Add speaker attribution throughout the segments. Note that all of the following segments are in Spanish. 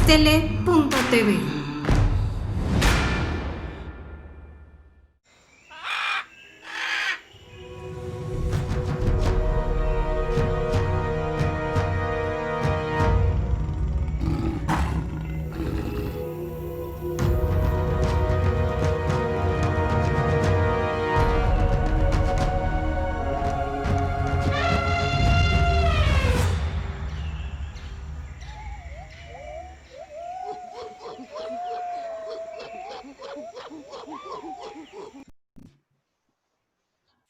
Speaker 1: Stele.tv.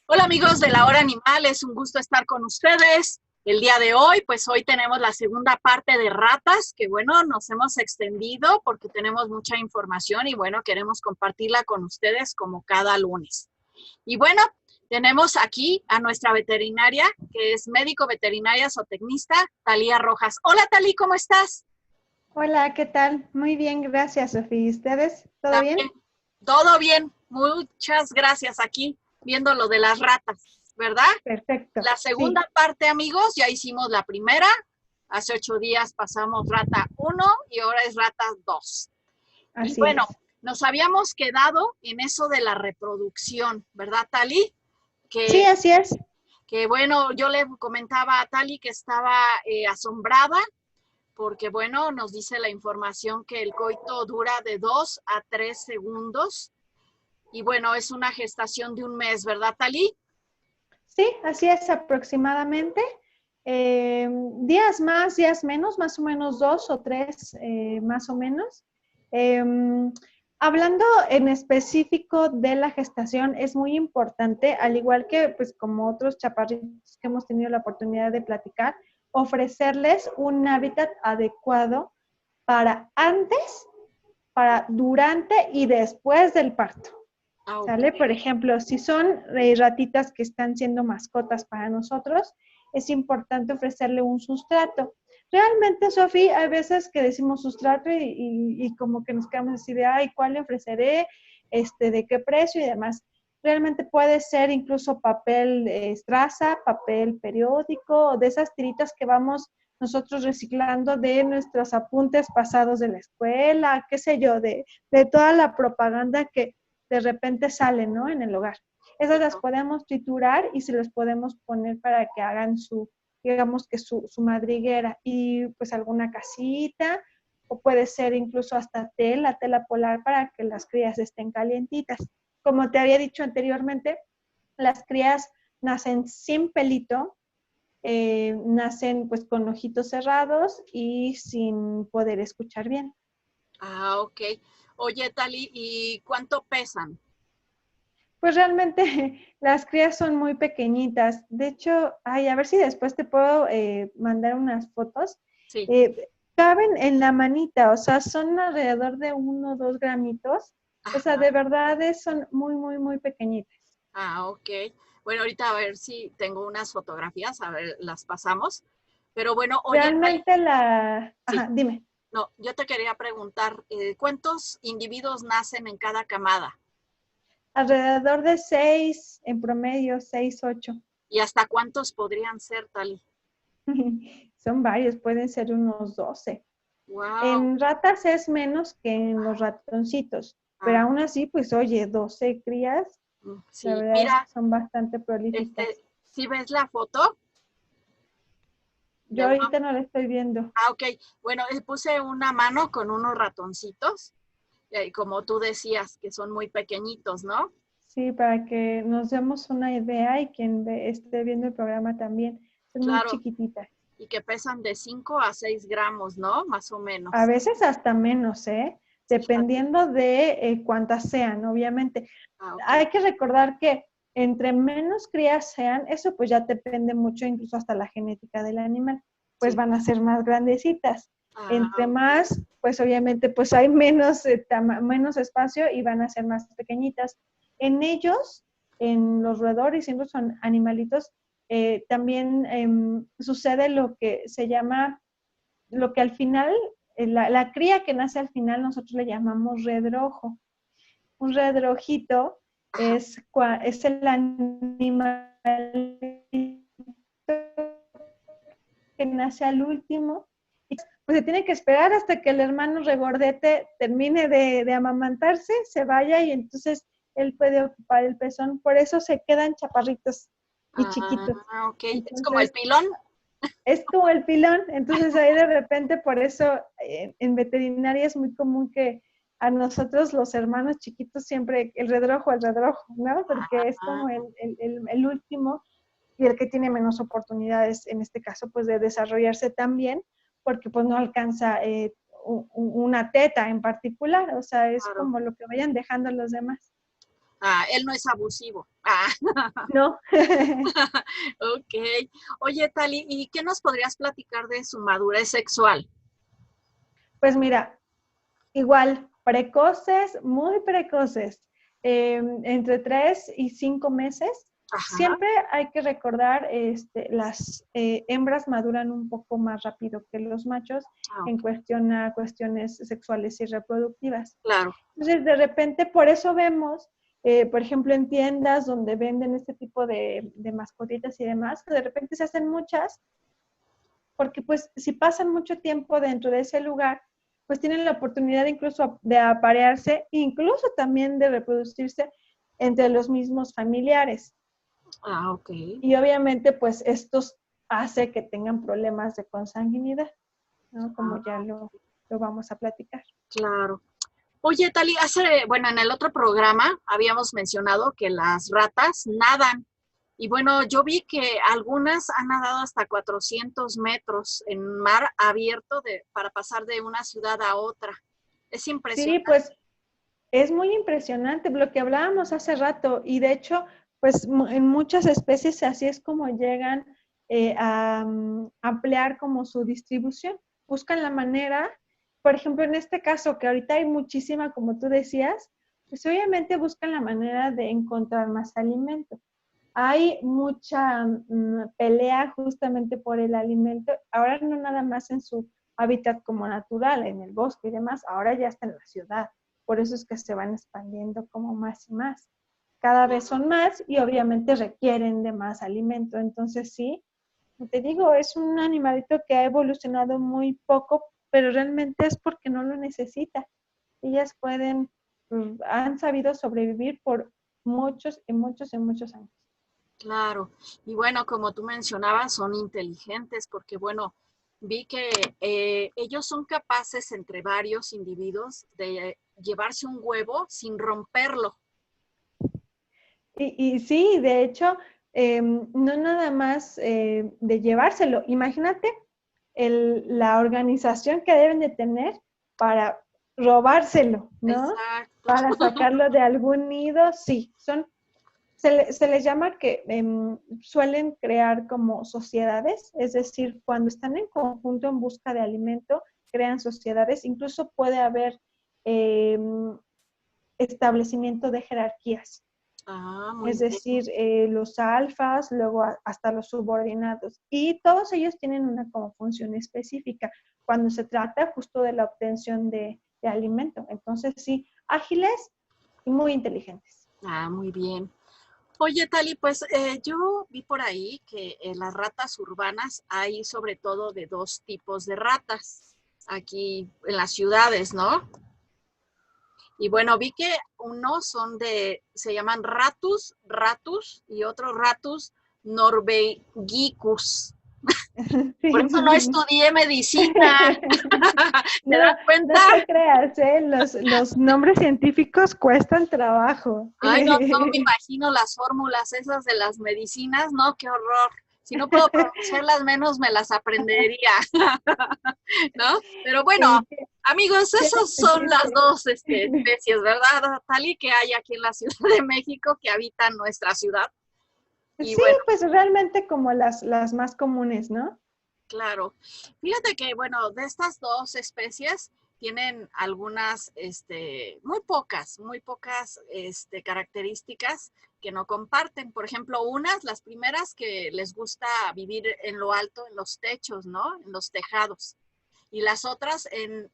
Speaker 2: Hola amigos de La Hora Animal, es un gusto estar con ustedes el día de hoy. Pues hoy tenemos la segunda parte de ratas, que bueno, nos hemos extendido porque tenemos mucha información y bueno, queremos compartirla con ustedes como cada lunes. Y bueno, tenemos aquí a nuestra veterinaria, que es médico veterinaria zootecnista, Talía Rojas. Hola Talí, ¿cómo estás?
Speaker 3: Hola, ¿qué tal? Muy bien, gracias, Sofía. ¿Y ustedes? ¿Todo
Speaker 2: También,
Speaker 3: bien?
Speaker 2: todo bien, muchas gracias aquí, viendo lo de las ratas, ¿verdad?
Speaker 3: Perfecto,
Speaker 2: La
Speaker 3: sí,
Speaker 2: segunda parte, amigos, ya hicimos la primera. Hace 8 días pasamos rata 1 y ahora es rata 2. Y
Speaker 3: así
Speaker 2: bueno,
Speaker 3: es.
Speaker 2: nos habíamos quedado en eso de la reproducción, ¿verdad, Tali?
Speaker 3: Sí,
Speaker 2: Que,
Speaker 3: así es.
Speaker 2: que bueno, yo le comentaba a Tali que estaba asombrada porque, bueno, nos dice la información que el coito dura de 2 a 3 segundos. Y bueno, es una gestación de un mes, ¿verdad, Tali?
Speaker 3: Sí, así es aproximadamente. Días más, días menos, más o menos 2 o 3, más o menos. Hablando en específico de la gestación, es muy importante, al igual que pues como otros chaparritos que hemos tenido la oportunidad de platicar, ofrecerles un hábitat adecuado para antes, para durante y después del parto.
Speaker 2: Ah, ok.
Speaker 3: ¿Sale? Por ejemplo, si son ratitas que están siendo mascotas para nosotros, es importante ofrecerle un sustrato. Realmente, Sofía, hay veces que decimos sustrato y como que nos quedamos así de, ay, ¿cuál le ofreceré? ¿De qué precio y demás? Realmente puede ser incluso papel estraza, papel periódico, de esas tiritas que vamos nosotros reciclando de nuestros apuntes pasados de la escuela, qué sé yo, de toda la propaganda que de repente salen, ¿no? En el hogar. Esas las podemos triturar y se las podemos poner para que hagan su, digamos que su madriguera y pues alguna casita o puede ser incluso hasta tela polar para que las crías estén calientitas. Como te había dicho anteriormente, las crías nacen sin pelito, nacen pues con ojitos cerrados y sin poder escuchar bien.
Speaker 2: Ah, ok. Oye, Tali, ¿y cuánto pesan?
Speaker 3: Pues realmente las crías son muy pequeñitas. De hecho, ay, a ver si después te puedo mandar unas fotos.
Speaker 2: Sí.
Speaker 3: Caben en la manita, o sea, son alrededor de 1 o 2 gramitos. O sea,
Speaker 2: Ajá.
Speaker 3: de verdad son muy, muy, muy pequeñitas.
Speaker 2: Ah, ok. Bueno, ahorita a ver si tengo unas fotografías, a ver, las pasamos. Pero bueno, oye, Tali,
Speaker 3: Realmente la...
Speaker 2: sí,
Speaker 3: Ajá, dime.
Speaker 2: no, yo te quería preguntar, ¿cuántos individuos nacen en cada camada?
Speaker 3: Alrededor de 6, en promedio, 6, 8.
Speaker 2: ¿Y hasta cuántos podrían ser, Tali?
Speaker 3: Son varios, pueden ser unos 12.
Speaker 2: Wow.
Speaker 3: En ratas es menos que en los ratoncitos, pero
Speaker 2: Ah,
Speaker 3: aún así, pues oye, 12 crías, la
Speaker 2: sí,
Speaker 3: verdad
Speaker 2: mira,
Speaker 3: son bastante prolíficas.
Speaker 2: ¿sí ves la foto de
Speaker 3: Yo
Speaker 2: uno?
Speaker 3: ahorita no la estoy viendo.
Speaker 2: Ah, ok. Bueno, puse una mano con unos ratoncitos, como tú decías, que son muy pequeñitos, ¿no?
Speaker 3: Sí, para que nos demos una idea y quien esté viendo el programa también. Son muy
Speaker 2: Claro,
Speaker 3: chiquititas.
Speaker 2: y que pesan de 5 a 6 gramos, ¿no? Más o
Speaker 3: A
Speaker 2: menos.
Speaker 3: veces hasta menos, ¿eh?
Speaker 2: Fíjate.
Speaker 3: Dependiendo de cuántas sean, obviamente.
Speaker 2: Ah, ok.
Speaker 3: Hay que recordar que entre menos crías sean, eso pues ya depende mucho, incluso hasta la genética del animal, pues
Speaker 2: Sí.
Speaker 3: van a ser más grandecitas.
Speaker 2: Ah,
Speaker 3: Entre
Speaker 2: ok.
Speaker 3: más, pues obviamente pues hay menos, menos espacio y van a ser más pequeñitas. En ellos, en los roedores, siempre son animalitos, también sucede lo que se llama, lo que al final, la cría que nace al final nosotros le llamamos redrojo. Un redrojito
Speaker 2: Ajá.
Speaker 3: es el animal que nace al último. pues se tiene que esperar hasta que el hermano regordete termine de amamantarse, se vaya y entonces él puede ocupar el pezón. Por eso se quedan chaparritos y chiquitos.
Speaker 2: Ok. Es como el
Speaker 3: Entonces,
Speaker 2: pilón.
Speaker 3: es como el pilón. Entonces ahí de repente, por eso en veterinaria es muy común que a nosotros los hermanos chiquitos siempre el redrojo, ¿no? Porque es como el último y el que tiene menos oportunidades, en este caso, pues de desarrollarse tan bien, porque pues no alcanza una teta en particular, o sea, es
Speaker 2: Claro.
Speaker 3: como lo que vayan dejando los demás.
Speaker 2: Él no es abusivo.
Speaker 3: No.
Speaker 2: Ok. Oye, Tali, ¿y qué nos podrías platicar de su madurez sexual?
Speaker 3: Pues mira, igual, precoces, muy precoces, entre 3 y 5 meses.
Speaker 2: Ajá.
Speaker 3: Siempre hay que recordar, las hembras maduran un poco más rápido que los machos en
Speaker 2: Ok.
Speaker 3: cuestión a cuestiones sexuales y reproductivas.
Speaker 2: Claro.
Speaker 3: Entonces, de repente, por eso vemos, por ejemplo, en tiendas donde venden este tipo de mascotitas y demás, que de repente se hacen muchas, porque pues si pasan mucho tiempo dentro de ese lugar, pues tienen la oportunidad incluso de aparearse, incluso también de reproducirse entre los mismos familiares.
Speaker 2: Ok.
Speaker 3: Y obviamente, pues estos hace que tengan problemas de consanguinidad, ¿no? Como ya
Speaker 2: Ah,
Speaker 3: lo vamos a platicar.
Speaker 2: claro. Oye, Tali, bueno, en el otro programa habíamos mencionado que las ratas nadan. Y bueno, yo vi que algunas han nadado hasta 400 metros en mar abierto para pasar de una ciudad a otra. Es
Speaker 3: Sí,
Speaker 2: impresionante.
Speaker 3: pues es muy impresionante lo que hablábamos hace rato y de hecho, pues en muchas especies así es como llegan a ampliar como su distribución. Buscan la manera, por ejemplo, en este caso que ahorita hay muchísima, como tú decías, pues obviamente buscan la manera de encontrar más alimento. Hay mucha pelea justamente por el alimento, ahora no nada más en su hábitat como natural, en el bosque y demás, ahora ya está en la ciudad. Por eso es que se van expandiendo como más y más. Cada vez son más y obviamente requieren de más alimento. Entonces sí, como te digo, es un animalito que ha evolucionado muy poco, pero realmente es porque no lo necesita. Ellas han sabido sobrevivir por muchos y muchos y muchos años.
Speaker 2: Claro. Y bueno, como tú mencionabas, son inteligentes porque, bueno, vi que ellos son capaces entre varios individuos de llevarse un huevo sin romperlo.
Speaker 3: Y sí, de hecho, no nada más de llevárselo. Imagínate la organización que deben de tener para robárselo, ¿no?
Speaker 2: Exacto.
Speaker 3: Para sacarlo de algún nido, sí, se les llama que suelen crear como sociedades, es decir, cuando están en conjunto en busca de alimento, crean sociedades, incluso puede haber establecimiento de jerarquías.
Speaker 2: Muy
Speaker 3: Es
Speaker 2: bien.
Speaker 3: decir, los alfas, luego hasta los subordinados. Y todos ellos tienen una como función específica cuando se trata justo de la obtención de alimento. Entonces, sí, ágiles y muy inteligentes.
Speaker 2: Muy bien. Oye, Tali, pues yo vi por ahí que en las ratas urbanas hay sobre todo de dos tipos de ratas aquí en las ciudades, ¿no? Y bueno, vi que unos se llaman ratus y otros ratus norvegicus. Por eso no
Speaker 3: Sí.
Speaker 2: estudié medicina. ¿Te
Speaker 3: No,
Speaker 2: das cuenta?
Speaker 3: no te creas, ¿eh? Los nombres científicos cuestan trabajo.
Speaker 2: Ay, no, no me imagino las fórmulas esas de las medicinas, no, qué horror. Si no puedo pronunciarlas, menos me las aprendería, ¿no? Pero bueno,
Speaker 3: Sí,
Speaker 2: amigos,
Speaker 3: tiene
Speaker 2: esas
Speaker 3: su
Speaker 2: son las
Speaker 3: chiste.
Speaker 2: dos especies, ¿verdad, Tali? Que hay aquí en la Ciudad de México que habitan nuestra ciudad. Y
Speaker 3: Sí,
Speaker 2: bueno,
Speaker 3: pues realmente como las más comunes, ¿no?
Speaker 2: claro. Fíjate que, bueno, de estas dos especies tienen algunas, muy pocas, características que no comparten. Por ejemplo, las primeras que les gusta vivir en lo alto, en los techos, ¿no? En los tejados. Y las otras en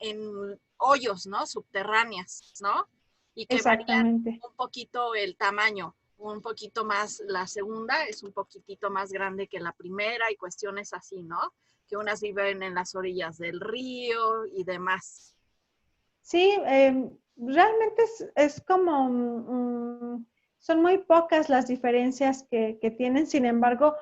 Speaker 2: hoyos, ¿no? Subterráneas, ¿no? Y que varían
Speaker 3: Exactamente.
Speaker 2: un poquito el tamaño. un poquito más, la segunda es un poquitito más grande que la primera y cuestiones así, ¿no? Que unas viven en las orillas del río y demás.
Speaker 3: Sí, realmente es como, son muy pocas las diferencias que tienen, sin embargo,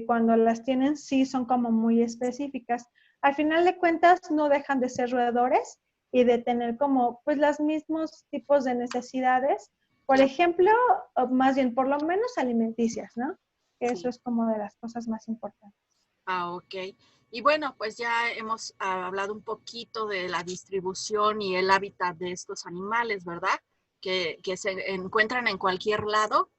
Speaker 3: cuando las tienen sí son como muy específicas. Al final de cuentas no dejan de ser roedores y de tener como pues los mismos tipos de necesidades, por
Speaker 2: Claro.
Speaker 3: ejemplo, o más bien por lo menos alimenticias, ¿no? Que eso
Speaker 2: Sí.
Speaker 3: es como de las cosas más importantes.
Speaker 2: Ah, ok. Y bueno, pues ya hemos hablado un poquito de la distribución y el hábitat de estos animales, ¿verdad? Que se encuentran en cualquier lado,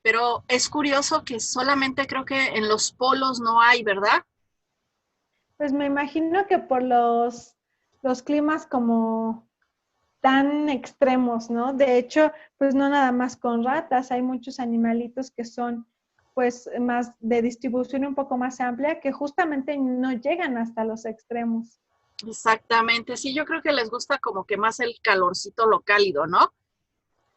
Speaker 2: pero es curioso que solamente creo que en los polos no hay, ¿verdad?
Speaker 3: Pues me imagino que por los climas como tan extremos, ¿no? De hecho, pues no nada más con ratas, hay muchos animalitos que son pues más de distribución un poco más amplia que justamente no llegan hasta los extremos.
Speaker 2: Exactamente, sí, yo creo que les gusta como que más el calorcito lo cálido, ¿no?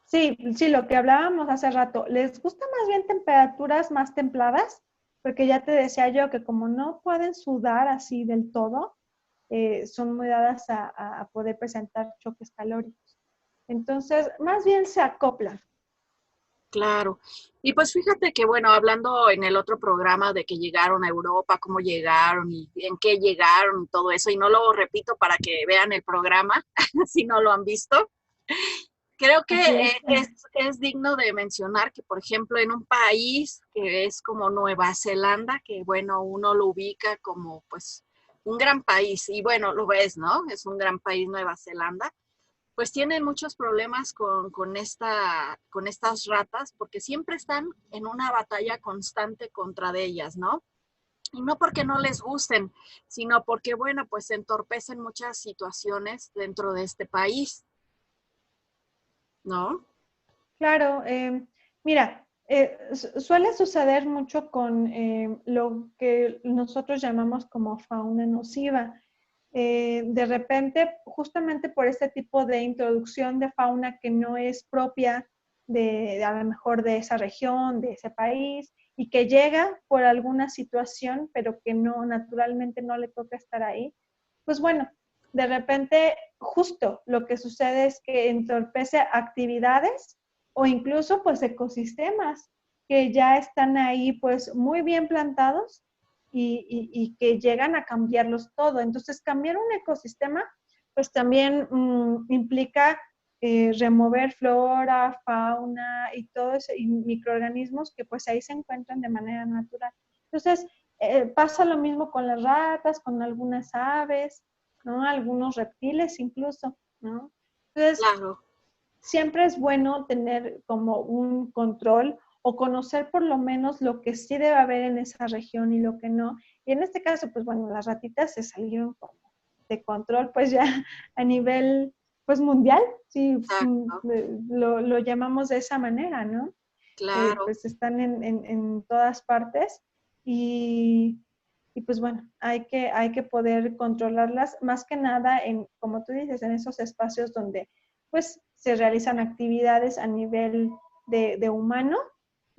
Speaker 3: Sí, sí, lo que hablábamos hace rato, les gusta más bien temperaturas más templadas, porque ya te decía yo que como no pueden sudar así del todo, son muy dadas a poder presentar choques calóricos. Entonces, más bien se acoplan.
Speaker 2: Claro. Y pues fíjate que, bueno, hablando en el otro programa de que llegaron a Europa, cómo llegaron y en qué llegaron y todo eso, y no lo repito para que vean el programa, si no lo han visto, creo que
Speaker 3: Así es.
Speaker 2: es digno de mencionar que, por ejemplo, en un país que es como Nueva Zelanda, que, bueno, uno lo ubica como, pues, un gran país, y bueno, lo ves, ¿no? Es un gran país Nueva Zelanda, pues tienen muchos problemas con estas ratas porque siempre están en una batalla constante contra de ellas, ¿no? Y no porque no les gusten, sino porque, bueno, pues se entorpecen muchas situaciones dentro de este país, ¿no?
Speaker 3: Claro, mira, suele suceder mucho con lo que nosotros llamamos como fauna nociva. De repente, justamente por este tipo de introducción de fauna que no es propia de a lo mejor de esa región, de ese país, y que llega por alguna situación, pero que no, naturalmente no le toca estar ahí, pues bueno, de repente justo lo que sucede es que entorpece actividades o incluso pues ecosistemas que ya están ahí pues muy bien plantados y que llegan a cambiarlos todo. Entonces, cambiar un ecosistema, pues también implica remover flora, fauna y todo eso, y microorganismos que pues ahí se encuentran de manera natural. Entonces, pasa lo mismo con las ratas, con algunas aves, ¿no? Algunos reptiles incluso, ¿no? Entonces,
Speaker 2: Claro,
Speaker 3: siempre es bueno tener como un control o conocer por lo menos lo que sí debe haber en esa región y lo que no. Y en este caso, pues bueno, las ratitas se salieron como de control, pues ya a nivel pues mundial, sí,
Speaker 2: exacto,
Speaker 3: lo llamamos de esa manera, ¿no?
Speaker 2: claro.
Speaker 3: Pues están en todas partes y, y pues bueno, hay que poder controlarlas más que nada en, como tú dices, en esos espacios donde pues se realizan actividades a nivel de humano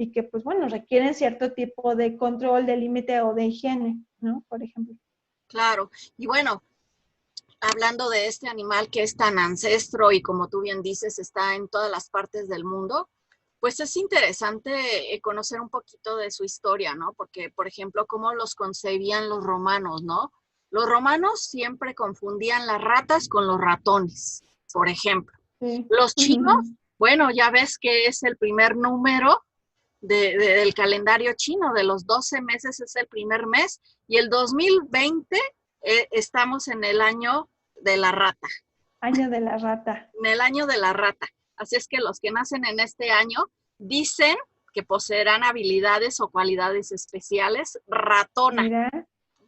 Speaker 3: y que pues bueno, requieren cierto tipo de control, de límite o de higiene, ¿no? Por ejemplo.
Speaker 2: Claro. Y bueno, hablando de este animal que es tan ancestro y como tú bien dices, está en todas las partes del mundo, pues es interesante conocer un poquito de su historia, ¿no? Porque, por ejemplo, cómo los concebían los romanos, ¿no? Los romanos siempre confundían las ratas con los ratones, por ejemplo.
Speaker 3: Sí.
Speaker 2: Los chinos, bueno, ya ves que es el primer número del calendario chino, de los 12 meses es el primer mes, y el 2020 estamos en el año de la rata,
Speaker 3: Año de la rata.
Speaker 2: en el año de la rata. Así es que los que nacen en este año dicen que poseerán habilidades o cualidades especiales
Speaker 3: Mira, qué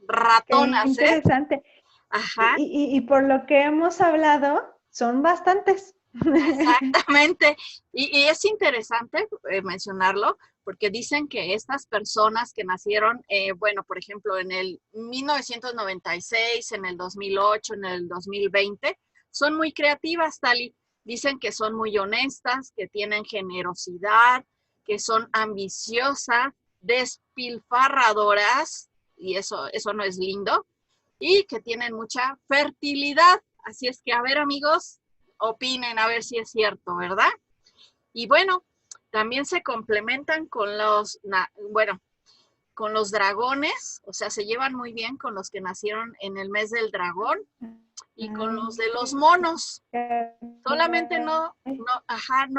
Speaker 2: ratonas, ¿eh?
Speaker 3: interesante.
Speaker 2: Ajá,
Speaker 3: Y por lo que hemos hablado, son bastantes.
Speaker 2: exactamente. Y es interesante mencionarlo porque dicen que estas personas que nacieron, bueno, por ejemplo, en el 1996, en el 2008, en el 2020, son muy creativas, Tali. Dicen que son muy honestas, que tienen generosidad, que son ambiciosas, despilfarradoras, y eso no es lindo, y que tienen mucha fertilidad. Así es que, a ver, amigos, opinen a ver si es cierto, ¿verdad? Y bueno, también se complementan con con los dragones, o sea, se llevan muy bien con los que nacieron en el mes del dragón y con los de los monos. Solamente no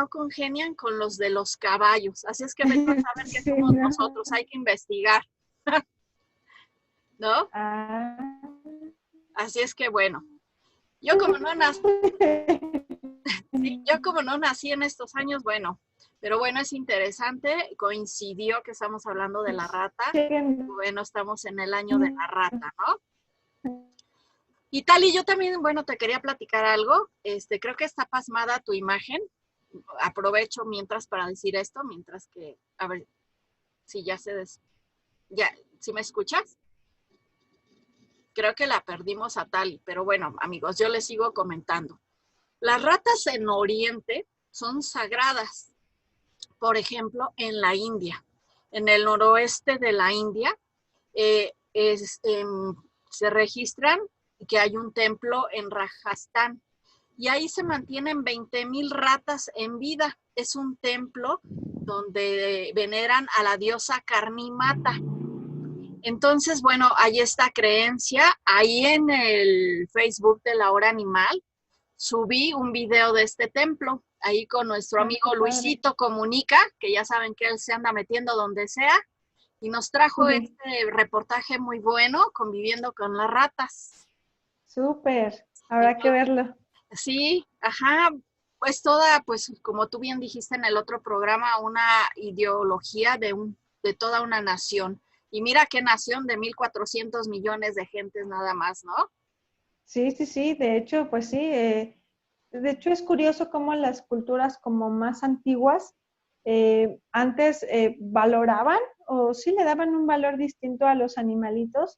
Speaker 2: congenian con los de los caballos. Así es que vete a saber qué
Speaker 3: Sí,
Speaker 2: somos
Speaker 3: ¿no?
Speaker 2: nosotros, hay que investigar, ¿no?
Speaker 3: Ah.
Speaker 2: Así es que bueno, yo como no nací, sí, yo como no nací en estos años, bueno, pero bueno, es interesante, coincidió que estamos hablando de la rata, bueno, estamos en el año de la rata, ¿no? Y Tali, yo también, bueno, te quería platicar algo, creo que está pasmada tu imagen, aprovecho mientras para decir esto, mientras que, a ver, si ya ¿sí me escuchas? Creo que la perdimos a Tali, pero bueno, amigos, yo les sigo comentando. Las ratas en Oriente son sagradas. Por ejemplo, en la India, en el noroeste de la India, se registran que hay un templo en Rajasthan y ahí se mantienen 20,000 ratas en vida. Es un templo donde veneran a la diosa Karnimata. Entonces, bueno, hay esta creencia. Ahí en el Facebook de La Hora Animal subí un video de este templo, ahí con nuestro amigo Luisito Comunica, que ya saben que él se anda metiendo donde sea, y nos trajo este reportaje muy bueno, conviviendo con las ratas.
Speaker 3: Súper, habrá que verlo.
Speaker 2: Sí, ajá, pues toda, pues como tú bien dijiste en el otro programa, una ideología de toda una nación. Y mira qué nación de 1,400 millones de gentes nada más, ¿no?
Speaker 3: Sí, sí, sí, de hecho, pues sí. De hecho, es curioso cómo las culturas como más antiguas antes valoraban o sí le daban un valor distinto a los animalitos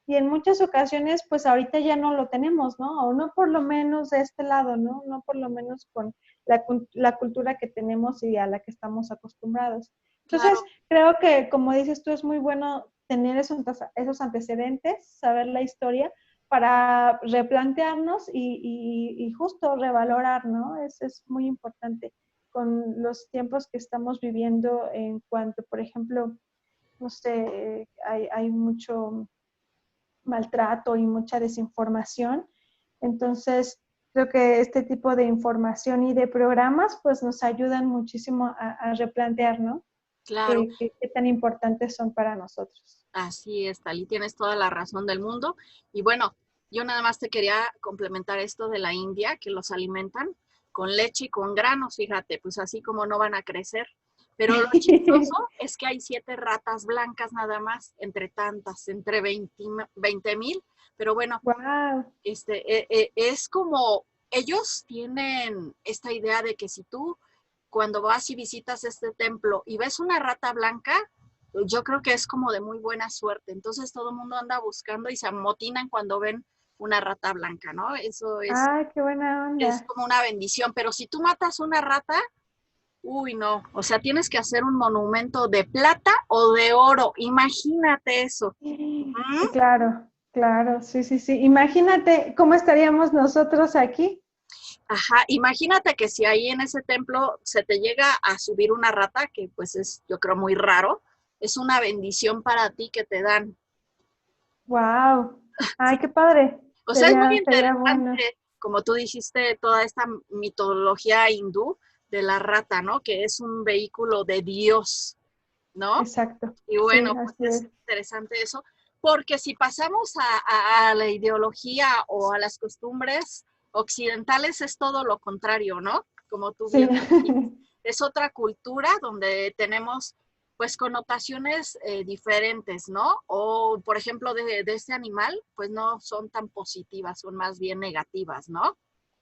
Speaker 3: y en muchas ocasiones, pues ahorita ya no lo tenemos, ¿no? O no por lo menos de este lado, ¿no? No por lo menos con la cultura que tenemos y a la que estamos acostumbrados. Entonces,
Speaker 2: Claro.
Speaker 3: creo que, como dices tú, es muy bueno tener esos antecedentes, saber la historia para replantearnos y justo revalorar, ¿no? Es muy importante con los tiempos que estamos viviendo en cuanto, por ejemplo, no sé, hay mucho maltrato y mucha desinformación. Entonces, creo que este tipo de información y de programas pues nos ayudan muchísimo a replantear, ¿no?
Speaker 2: Claro.
Speaker 3: ¿Qué tan importantes son para nosotros?
Speaker 2: Así es, Tali, tienes toda la razón del mundo. Y bueno, yo nada más te quería complementar esto de la India, que los alimentan con leche y con granos, fíjate, pues así como no van a crecer. Pero lo chistoso es que hay 7 ratas blancas nada más, entre tantas, entre 20,000. Pero bueno,
Speaker 3: Wow.
Speaker 2: es como ellos tienen esta idea de que si tú cuando vas y visitas este templo y ves una rata blanca, yo creo que es como de muy buena suerte. Entonces todo el mundo anda buscando y se amotinan cuando ven una rata blanca, ¿no? Eso
Speaker 3: Ah, qué buena
Speaker 2: es
Speaker 3: onda.
Speaker 2: como una bendición. Pero si tú matas una rata, uy, no. O sea, tienes que hacer un monumento de plata o de oro. Imagínate eso. ¿Mm?
Speaker 3: Claro, claro, sí, sí, sí. Imagínate cómo estaríamos nosotros aquí.
Speaker 2: Ajá, imagínate que si ahí en ese templo se te llega a subir una rata, que pues es, yo creo, muy raro, es una bendición para ti que te dan.
Speaker 3: Wow.
Speaker 2: Sí.
Speaker 3: Ay, qué padre.
Speaker 2: O sea, es muy
Speaker 3: Sería bueno.
Speaker 2: interesante, como tú dijiste, toda esta mitología hindú de la rata, ¿no? Que es un vehículo de Dios, ¿no?
Speaker 3: Exacto.
Speaker 2: Y
Speaker 3: Sí,
Speaker 2: bueno, pues
Speaker 3: así
Speaker 2: es
Speaker 3: es.
Speaker 2: interesante eso, porque si pasamos a la ideología o a las costumbres occidentales, es todo lo contrario, ¿no? Como tú
Speaker 3: Sí.
Speaker 2: bien dijiste, es otra cultura donde tenemos pues connotaciones diferentes, ¿no? O, por ejemplo, de este animal, pues no son tan positivas, son más bien negativas, ¿no?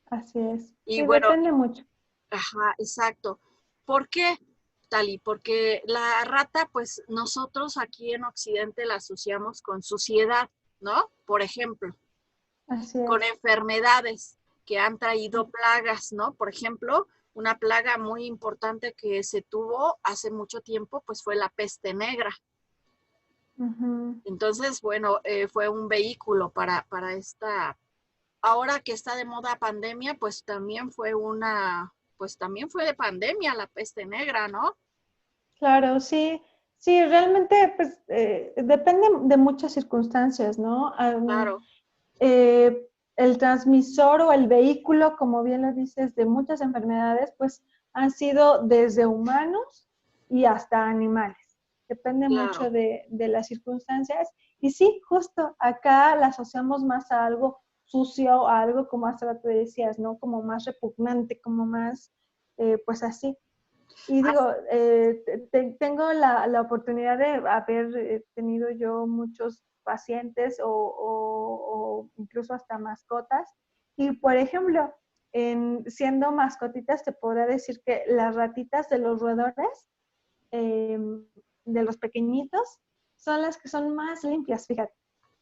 Speaker 3: Así es.
Speaker 2: Y
Speaker 3: Sí,
Speaker 2: bueno,
Speaker 3: depende mucho.
Speaker 2: ajá, exacto. ¿Por qué, Tali? Porque la rata, pues nosotros aquí en Occidente la asociamos con suciedad, ¿no? Por ejemplo,
Speaker 3: Así
Speaker 2: con
Speaker 3: es.
Speaker 2: enfermedades que han traído plagas, ¿no? Por ejemplo, una plaga muy importante que se tuvo hace mucho tiempo, pues fue la peste negra.
Speaker 3: Ujú.
Speaker 2: Entonces, bueno, fue un vehículo para esta, ahora que está de moda pandemia, pues también fue pues también fue de pandemia la peste negra, ¿no?
Speaker 3: Claro, sí, sí, realmente pues depende de muchas circunstancias, ¿no?
Speaker 2: Claro,
Speaker 3: El transmisor o el vehículo, como bien lo dices, de muchas enfermedades, pues han sido desde humanos y hasta animales. Depende mucho
Speaker 2: claro,
Speaker 3: de las circunstancias. Y sí, justo acá la asociamos más a algo sucio, a algo como hasta tú decías, ¿no? Como más repugnante, como más, pues así. Y
Speaker 2: ah,
Speaker 3: digo, tengo la oportunidad de haber tenido yo muchos pacientes o incluso hasta mascotas. Y por ejemplo, siendo mascotitas, te podría decir que las ratitas de los roedores, eh, de los pequeñitos, son las que son más limpias, fíjate.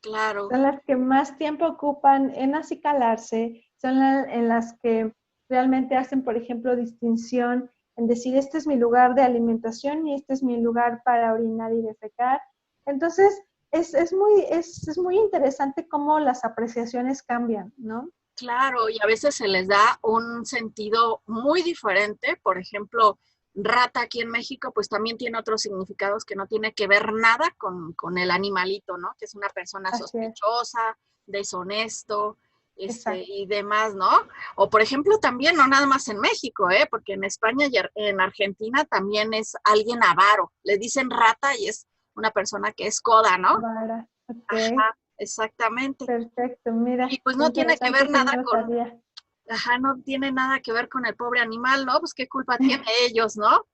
Speaker 2: claro.
Speaker 3: Son las que más tiempo ocupan en acicalarse, son en las que realmente hacen, por ejemplo, distinción en decir, este es mi lugar de alimentación y este es mi lugar para orinar y defecar. Entonces, es muy interesante cómo las apreciaciones cambian, ¿no?
Speaker 2: Claro, y a veces se les da un sentido muy diferente. Por ejemplo, rata aquí en México, pues también tiene otros significados que no tiene que ver nada con el animalito, ¿no? Que es una persona
Speaker 3: Así es,
Speaker 2: sospechosa, deshonesto,
Speaker 3: exacto.
Speaker 2: y demás, ¿no? O por ejemplo, también, no nada más en México, porque en España y en Argentina también es alguien avaro. Le dicen rata y es una persona que es coda, ¿no?
Speaker 3: Vara, ok,
Speaker 2: Ajá, exactamente.
Speaker 3: perfecto.
Speaker 2: Y
Speaker 3: Mira,
Speaker 2: pues
Speaker 3: qué
Speaker 2: no tiene que
Speaker 3: interesante,
Speaker 2: ver
Speaker 3: eso no
Speaker 2: nada
Speaker 3: lo
Speaker 2: con,
Speaker 3: sabía.
Speaker 2: ajá, no tiene nada que ver con el pobre animal, ¿no? Pues qué culpa tiene ellos, ¿no?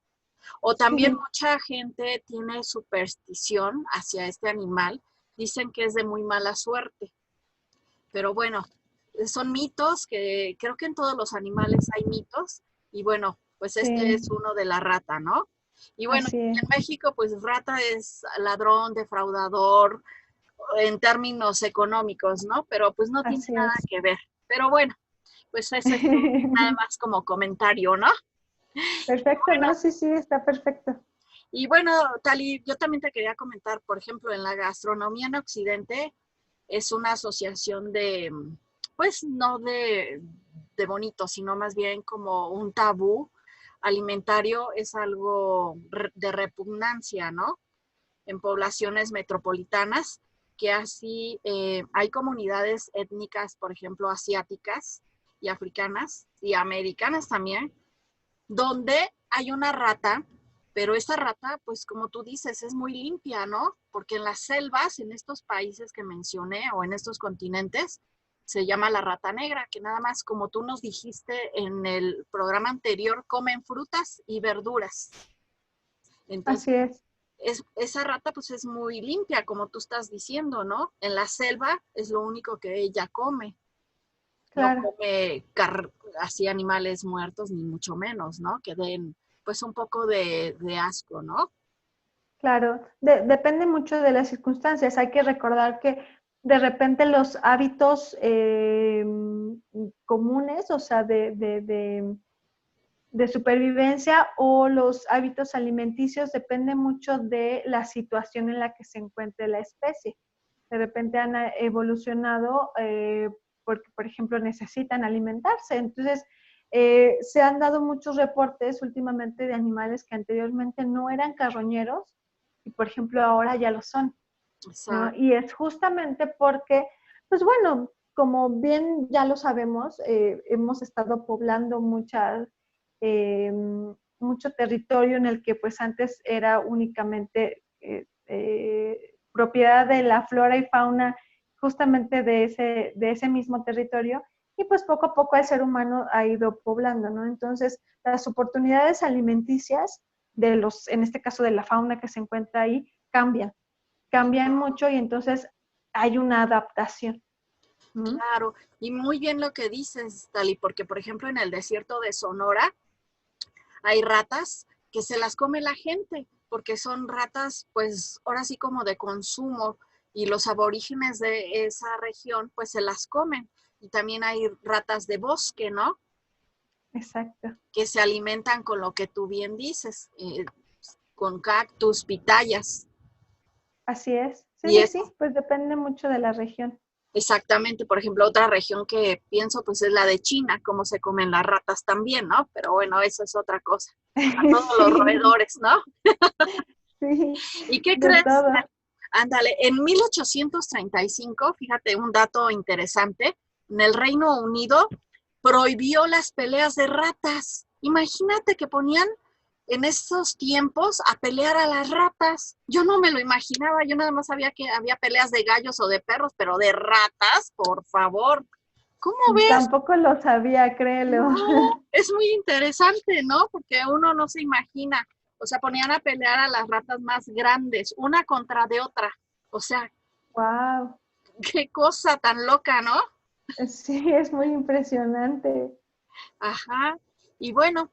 Speaker 2: O también
Speaker 3: Sí,
Speaker 2: mucha gente tiene superstición hacia este animal, dicen que es de muy mala suerte, pero bueno, son mitos que creo que en todos los animales hay mitos y bueno, pues este
Speaker 3: sí,
Speaker 2: es uno de la rata, ¿no? Y bueno,
Speaker 3: así
Speaker 2: en
Speaker 3: es.
Speaker 2: México pues rata es ladrón, defraudador en términos económicos, ¿no? Pero pues no tiene
Speaker 3: Así
Speaker 2: nada
Speaker 3: es.
Speaker 2: que ver. Pero bueno, pues ese es nada más como comentario, ¿no? Y
Speaker 3: Perfecto,
Speaker 2: bueno,
Speaker 3: no, sí, sí, está perfecto.
Speaker 2: y bueno, Tali, yo también te quería comentar, por ejemplo, en la gastronomía en Occidente es una asociación de, pues no de bonito, sino más bien como un tabú alimentario, es algo de repugnancia, ¿no? En poblaciones metropolitanas, que así hay comunidades étnicas, por ejemplo, asiáticas y africanas y americanas también, donde hay una rata, pero esta rata, pues como tú dices, es muy limpia, ¿no? Porque en las selvas, en estos países que mencioné o en estos continentes, se llama la rata negra, que nada más, como tú nos dijiste en el programa anterior, comen frutas y verduras. Entonces,
Speaker 3: Así es,
Speaker 2: esa rata pues es muy limpia, como tú estás diciendo, ¿no? En la selva es lo único que ella come. No
Speaker 3: claro,
Speaker 2: come así animales muertos, ni mucho menos, ¿no? Que den pues un poco de asco, ¿no?
Speaker 3: claro. Depende mucho de las circunstancias. Hay que recordar que de repente los hábitos comunes, o sea, de supervivencia o los hábitos alimenticios depende mucho de la situación en la que se encuentre la especie. De repente han evolucionado porque, por ejemplo, necesitan alimentarse. Entonces, se han dado muchos reportes últimamente de animales que anteriormente no eran carroñeros y, por ejemplo, ahora ya lo son, ¿no?
Speaker 2: Exacto,
Speaker 3: Y es justamente porque, pues bueno, como bien ya lo sabemos, hemos estado poblando mucho territorio en el que pues antes era únicamente propiedad de la flora y fauna justamente de ese mismo territorio y pues poco a poco el ser humano ha ido poblando, ¿no? Entonces, las oportunidades alimenticias de los, en este caso de la fauna que se encuentra ahí, cambian mucho y entonces hay una adaptación. ¿Mm?
Speaker 2: claro. Y muy bien lo que dices, Tali, porque por ejemplo en el desierto de Sonora hay ratas que se las come la gente, porque son ratas, pues ahora sí como de consumo, y los aborígenes de esa región, pues se las comen. Y también hay ratas de bosque, ¿no?
Speaker 3: exacto.
Speaker 2: que se alimentan con lo que tú bien dices, con cactus, pitayas.
Speaker 3: Así es. Sí,
Speaker 2: Y
Speaker 3: sí,
Speaker 2: es
Speaker 3: sí, pues depende mucho de la región.
Speaker 2: exactamente, por ejemplo, otra región que pienso pues es la de China, cómo se comen las ratas también, ¿no? Pero bueno, eso es otra cosa. A todos los
Speaker 3: Sí,
Speaker 2: roedores, ¿no?
Speaker 3: sí,
Speaker 2: ¿Y qué
Speaker 3: de
Speaker 2: crees?
Speaker 3: todo.
Speaker 2: Ándale, en 1835, fíjate un dato interesante, en el Reino Unido prohibió las peleas de ratas. Imagínate que ponían en esos tiempos a pelear a las ratas. Yo no me lo imaginaba, yo nada más sabía que había peleas de gallos o de perros, pero de ratas, por favor. ¿Cómo ves?
Speaker 3: Tampoco lo sabía, créelo.
Speaker 2: No, es muy interesante, ¿no? Porque uno no se imagina. O sea, ponían a pelear a las ratas más grandes, una contra de otra. O sea,
Speaker 3: Wow.
Speaker 2: qué cosa tan loca, ¿no?
Speaker 3: Sí, es muy impresionante.
Speaker 2: Ajá. Y bueno,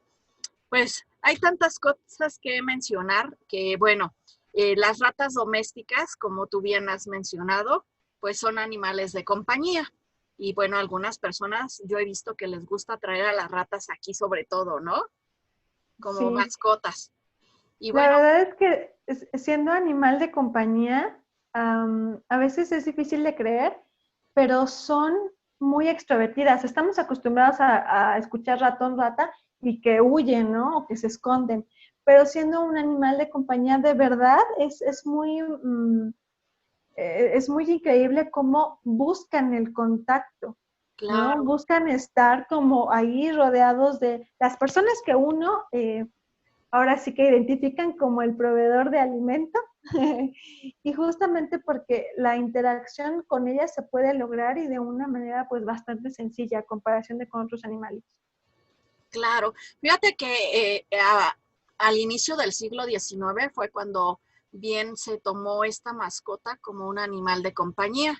Speaker 2: pues hay tantas cosas que mencionar que, bueno, las ratas domésticas, como tú bien has mencionado, pues son animales de compañía. Y bueno, algunas personas yo he visto que les gusta traer a las ratas aquí sobre todo, ¿no? Como
Speaker 3: Sí.
Speaker 2: mascotas. Y
Speaker 3: La
Speaker 2: bueno,
Speaker 3: verdad es que siendo animal de compañía, a veces es difícil de creer, pero son muy extrovertidas. Estamos acostumbrados a escuchar ratón, rata y que huyen, ¿no? O que se esconden. Pero siendo un animal de compañía de verdad, es muy increíble cómo buscan el contacto, ¿no?
Speaker 2: claro,
Speaker 3: Buscan estar como ahí rodeados de las personas que uno ahora sí que identifican como el proveedor de alimento y justamente porque la interacción con ellas se puede lograr y de una manera pues bastante sencilla a comparación de con otros animales.
Speaker 2: claro. Fíjate que al inicio del siglo XIX fue cuando bien se tomó esta mascota como un animal de compañía.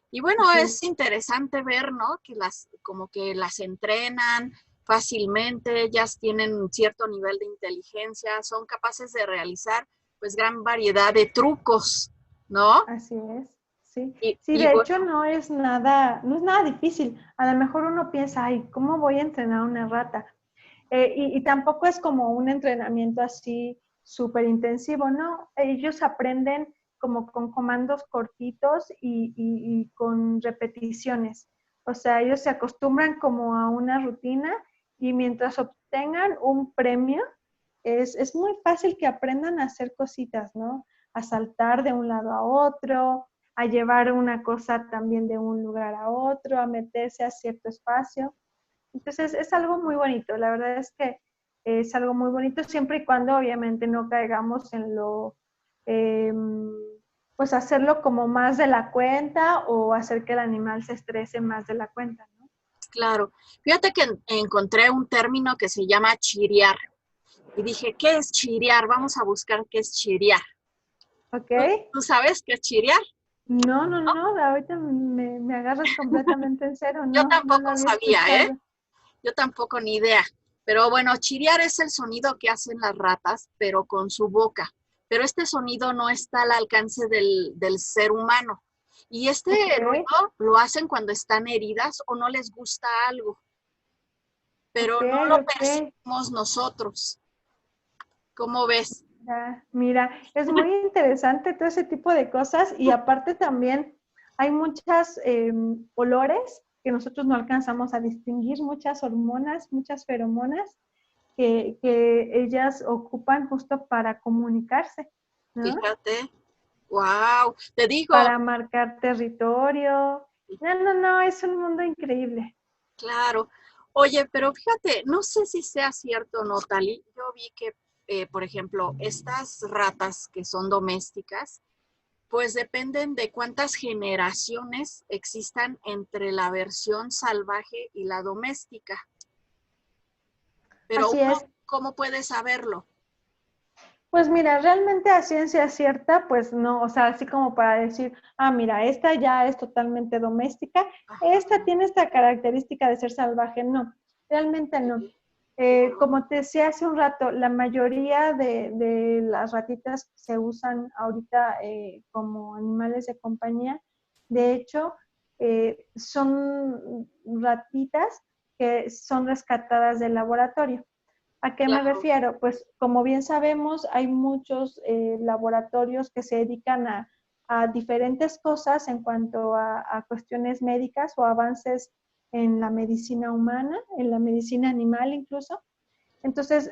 Speaker 2: Y bueno,
Speaker 3: Así
Speaker 2: es
Speaker 3: es.
Speaker 2: interesante ver, ¿no? Que como que las entrenan fácilmente, ellas tienen cierto nivel de inteligencia, son capaces de realizar pues gran variedad de trucos, ¿no?
Speaker 3: Así es, sí. Sí,
Speaker 2: Y
Speaker 3: de hecho
Speaker 2: bueno,
Speaker 3: no es nada difícil. A lo mejor uno piensa, ay, ¿cómo voy a entrenar una rata? Y tampoco es como un entrenamiento así súper intensivo, ¿no? Ellos aprenden como con comandos cortitos y con repeticiones. O sea, ellos se acostumbran como a una rutina y mientras obtengan un premio, es muy fácil que aprendan a hacer cositas, ¿no? A saltar de un lado a otro, a llevar una cosa también de un lugar a otro, a meterse a cierto espacio. Entonces es algo muy bonito, la verdad es que es algo muy bonito siempre y cuando obviamente no caigamos en eh, pues hacerlo como más de la cuenta o hacer que el animal se estrese más de la cuenta, ¿no?
Speaker 2: claro. Fíjate que encontré un término que se llama chiriar. Y dije, ¿qué es chiriar? Vamos a buscar qué es chiriar.
Speaker 3: ¿Ok?
Speaker 2: ¿Tú sabes qué es chiriar?
Speaker 3: No, no,
Speaker 2: ¿No?
Speaker 3: no, ahorita me agarras completamente en cero,
Speaker 2: Yo
Speaker 3: no lo
Speaker 2: tampoco
Speaker 3: había
Speaker 2: sabía, ¿eh?
Speaker 3: escuchado.
Speaker 2: Yo tampoco ni idea. Pero bueno, chiriar es el sonido que hacen las ratas, pero con su boca. Pero este sonido no está al alcance del ser humano. Y este
Speaker 3: Ok,
Speaker 2: ruido lo hacen cuando están heridas o no les gusta algo,
Speaker 3: ok,
Speaker 2: pero no lo
Speaker 3: ok.
Speaker 2: percibimos nosotros. ¿Cómo ves?
Speaker 3: Ya, mira, es muy interesante todo ese tipo de cosas y aparte también hay muchas olores que nosotros no alcanzamos a distinguir, muchas hormonas, muchas feromonas que ellas ocupan justo para comunicarse, ¿no?
Speaker 2: Fíjate. Wow, te digo,
Speaker 3: Para marcar territorio. No, no, no, es un mundo increíble.
Speaker 2: claro. Oye, pero fíjate, no sé si sea cierto o no, Tali. Yo vi que, por ejemplo, estas ratas que son domésticas, pues dependen de cuántas generaciones existan entre la versión salvaje y la doméstica. Pero
Speaker 3: Así
Speaker 2: uno,
Speaker 3: es.
Speaker 2: ¿cómo puede saberlo?
Speaker 3: Pues mira, realmente a ciencia cierta, pues no, o sea, así como para decir, ah, mira, esta ya es totalmente doméstica,
Speaker 2: Ajá,
Speaker 3: esta tiene esta característica de ser salvaje, no, realmente no.
Speaker 2: claro,
Speaker 3: Como te decía hace un rato, la mayoría de las ratitas se usan ahorita como animales de compañía. De hecho, son ratitas que son rescatadas del laboratorio. ¿A qué me
Speaker 2: Claro.
Speaker 3: refiero? Pues como bien sabemos, hay muchos laboratorios que se dedican a diferentes cosas en cuanto a cuestiones médicas o avances en la medicina humana, en la medicina animal incluso. Entonces,